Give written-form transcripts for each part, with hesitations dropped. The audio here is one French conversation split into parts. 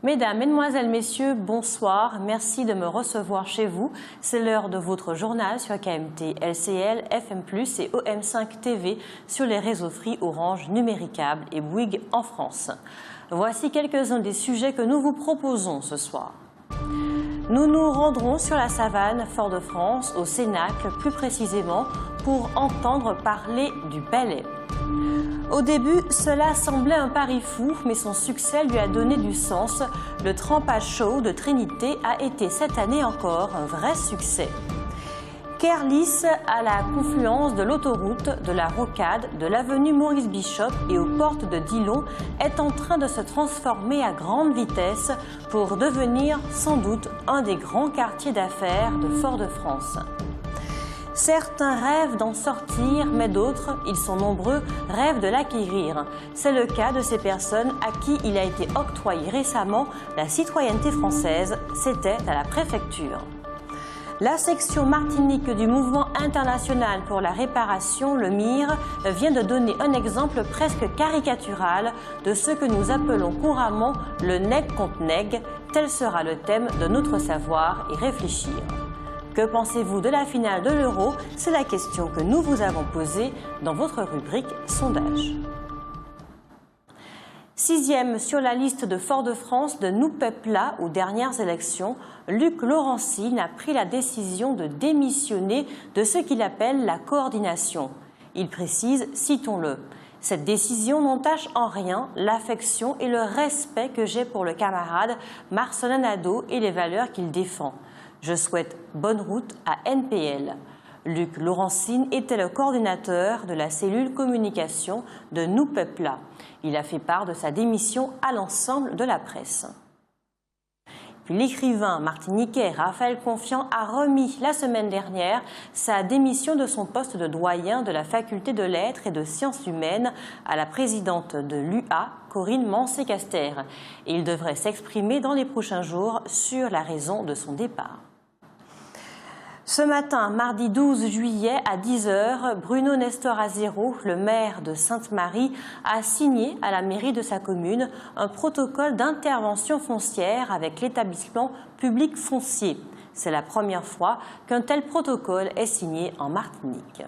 Mesdames, Mesdemoiselles, Messieurs, bonsoir. Merci de me recevoir chez vous. C'est l'heure de votre journal sur KMT, LCL, FM+, et OM5 TV sur les réseaux Free, Orange, Numéricable et Bouygues en France. Voici quelques-uns des sujets que nous vous proposons ce soir. Nous nous rendrons sur la savane Fort-de-France, au Cénacle plus précisément, pour entendre parler du ballet. Au début, cela semblait un pari fou, mais son succès lui a donné du sens. Le Trempage Show de Trinité a été cette année encore un vrai succès. Kerlis, à la confluence de l'autoroute, de la Rocade, de l'avenue Maurice Bishop et aux portes de Dillon, est en train de se transformer à grande vitesse pour devenir sans doute un des grands quartiers d'affaires de Fort-de-France. Certains rêvent d'en sortir, mais d'autres, ils sont nombreux, rêvent de l'acquérir. C'est le cas de ces personnes à qui il a été octroyé récemment la citoyenneté française. C'était à la préfecture. La section Martinique du Mouvement international pour la réparation, le MIR, vient de donner un exemple presque caricatural de ce que nous appelons couramment le nèg contre nèg. Tel sera le thème de notre savoir et réfléchir. Que pensez-vous de la finale de l'Euro? C'est la question que nous vous avons posée dans votre rubrique Sondage. 6e sur la liste de Fort-de-France de Nous Peuple-là aux dernières élections, Luc Laurencine a pris la décision de démissionner de ce qu'il appelle la coordination. Il précise, citons-le, « Cette décision n'entache en rien l'affection et le respect que j'ai pour le camarade Marcelin Nadeau et les valeurs qu'il défend. Je souhaite bonne route à NPL. » Luc Laurencine était le coordinateur de la cellule communication de Nous Peuple-là. Il a fait part de sa démission à l'ensemble de la presse. Puis l'écrivain martiniquais Raphaël Confiant a remis la semaine dernière sa démission de son poste de doyen de la faculté de lettres et de sciences humaines à la présidente de l'UA, Corinne Mancé-Caster. Et il devrait s'exprimer dans les prochains jours sur la raison de son départ. Ce matin, mardi 12 juillet à 10 h, Bruno Nestor Azero, le maire de Sainte-Marie, a signé à la mairie de sa commune un protocole d'intervention foncière avec l'établissement public foncier. C'est la première fois qu'un tel protocole est signé en Martinique.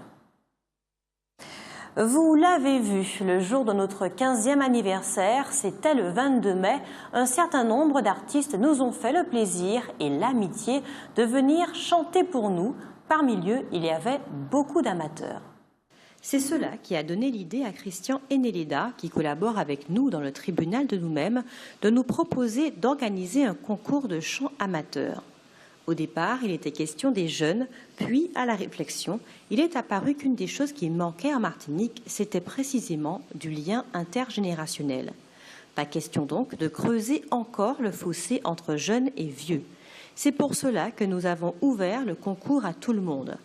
Vous l'avez vu, le jour de notre 15e anniversaire, c'était le 22 mai, un certain nombre d'artistes nous ont fait le plaisir et l'amitié de venir chanter pour nous. Parmi eux, il y avait beaucoup d'amateurs. C'est cela qui a donné l'idée à Christian Eneleda, qui collabore avec nous dans le tribunal de nous-mêmes, de nous proposer d'organiser un concours de chant amateur. Au départ, il était question des jeunes, puis, à la réflexion, il est apparu qu'une des choses qui manquait en Martinique, c'était précisément du lien intergénérationnel. Pas question donc de creuser encore le fossé entre jeunes et vieux. C'est pour cela que nous avons ouvert le concours à tout le monde.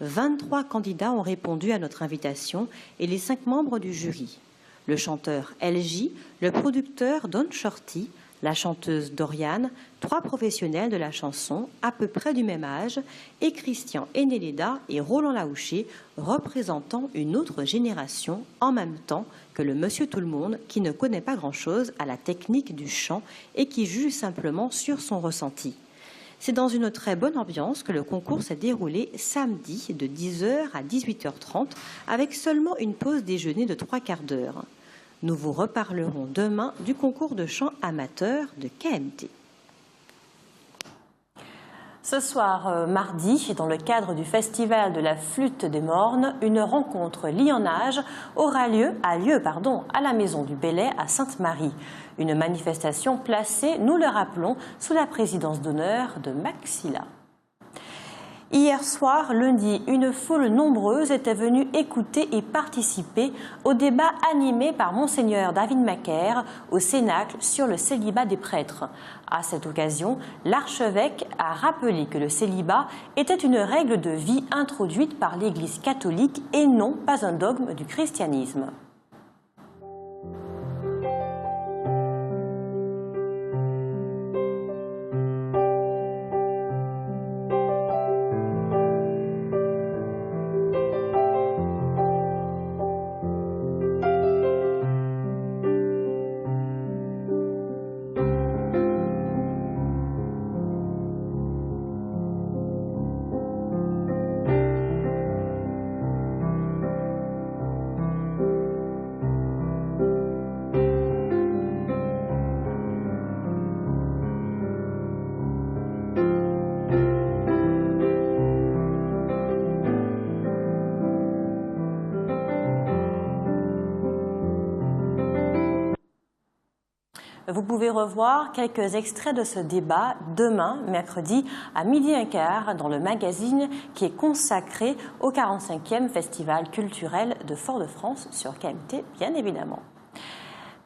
23 candidats ont répondu à notre invitation et les 5 membres du jury. Le chanteur LJ, le producteur Don Shorty, la chanteuse Doriane, 3 professionnels de la chanson à peu près du même âge, et Christian Eneleda et Roland Laouché, représentant une autre génération en même temps que le monsieur tout-le-monde qui ne connaît pas grand-chose à la technique du chant et qui juge simplement sur son ressenti. C'est dans une très bonne ambiance que le concours s'est déroulé samedi de 10 h à 18 h 30 avec seulement une pause déjeuner de 3/4 d'heure. Nous vous reparlerons demain du concours de chant amateur de KMT. Ce soir, mardi, dans le cadre du festival de la flûte des Mornes, une rencontre Lionnage aura lieu à la Maison du Bellay à Sainte-Marie. Une manifestation placée, nous le rappelons, sous la présidence d'honneur de Maxilla. Hier soir, lundi, une foule nombreuse était venue écouter et participer au débat animé par Monseigneur David Macaire au Cénacle sur le célibat des prêtres. À cette occasion, l'archevêque a rappelé que le célibat était une règle de vie introduite par l'Église catholique et non pas un dogme du christianisme. Vous pouvez revoir quelques extraits de ce débat demain, mercredi, à 12h15, dans le magazine qui est consacré au 45e Festival culturel de Fort-de-France sur KMT, bien évidemment.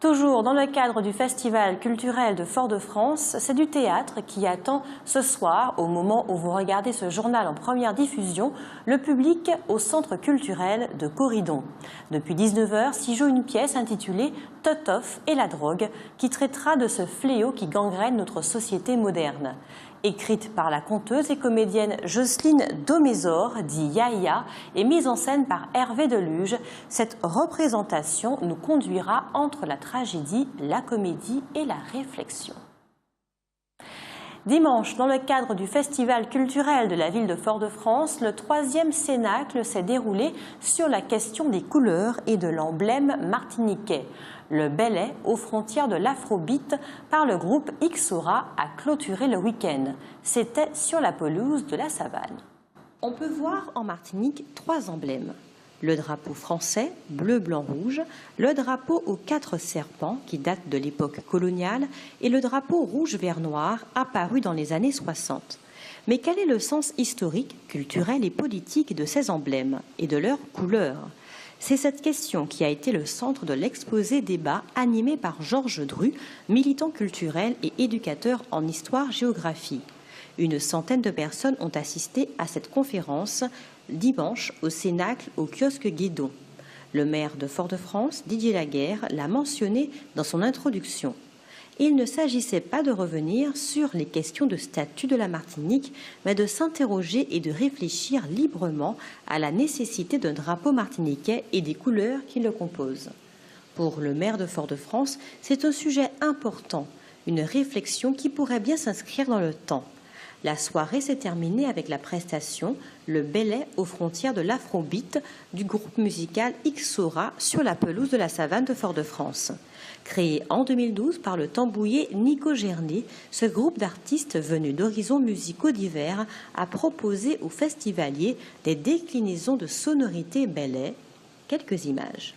Toujours dans le cadre du Festival culturel de Fort-de-France, c'est du théâtre qui attend ce soir, au moment où vous regardez ce journal en première diffusion, le public au Centre culturel de Corridon. Depuis 19h s'y joue une pièce intitulée « Totof et la drogue » qui traitera de ce fléau qui gangrène notre société moderne. Écrite par la conteuse et comédienne Jocelyne Domésor, dit Yaya, et mise en scène par Hervé Deluge, cette représentation nous conduira entre la tragédie, la comédie et la réflexion. Dimanche, dans le cadre du Festival culturel de la ville de Fort-de-France, le 3e Cénacle s'est déroulé sur la question des couleurs et de l'emblème martiniquais. Le bellet, aux frontières de l'afrobeat, par le groupe Ixora, a clôturé le week-end. C'était sur la pelouse de la Savane. On peut voir en Martinique 3 emblèmes. Le drapeau français, bleu, blanc, rouge, le drapeau aux 4 serpents, qui date de l'époque coloniale, et le drapeau rouge, vert, noir, apparu dans les années 60. Mais quel est le sens historique, culturel et politique de ces emblèmes et de leurs couleurs ? C'est cette question qui a été le centre de l'exposé débat animé par Georges Dru, militant culturel et éducateur en histoire-géographie. Une centaine de personnes ont assisté à cette conférence dimanche au Cénacle au kiosque Guédon. Le maire de Fort-de-France, Didier Laguerre, l'a mentionné dans son introduction. Il ne s'agissait pas de revenir sur les questions de statut de la Martinique, mais de s'interroger et de réfléchir librement à la nécessité d'un drapeau martiniquais et des couleurs qui le composent. Pour le maire de Fort-de-France, c'est un sujet important, une réflexion qui pourrait bien s'inscrire dans le temps. La soirée s'est terminée avec la prestation « Le bellet aux frontières de l'afrobeat » du groupe musical Ixora sur la pelouse de la Savane de Fort-de-France. Créé en 2012 par le tambouiller Nico Gernet, ce groupe d'artistes venus d'horizons musicaux divers a proposé aux festivaliers des déclinaisons de sonorités bellet. Quelques images.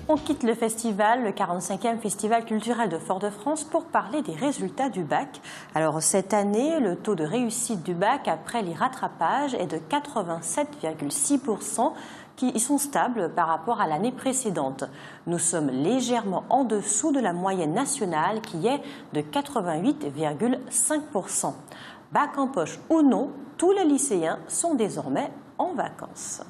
On quitte le festival, le 45e Festival culturel de Fort-de-France, pour parler des résultats du bac. Alors cette année, le taux de réussite du bac après les rattrapages est de 87,6%, qui sont stables par rapport à l'année précédente. Nous sommes légèrement en dessous de la moyenne nationale qui est de 88,5%. Bac en poche ou non, tous les lycéens sont désormais en vacances.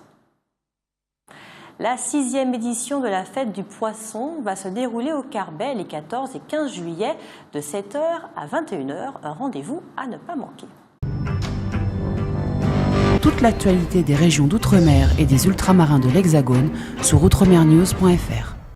La 6e édition de la fête du poisson va se dérouler au Carbet les 14 et 15 juillet de 7h à 21h. Un rendez-vous à ne pas manquer. Toute l'actualité des régions d'outre-mer et des ultramarins de l'Hexagone sur outremernews.fr.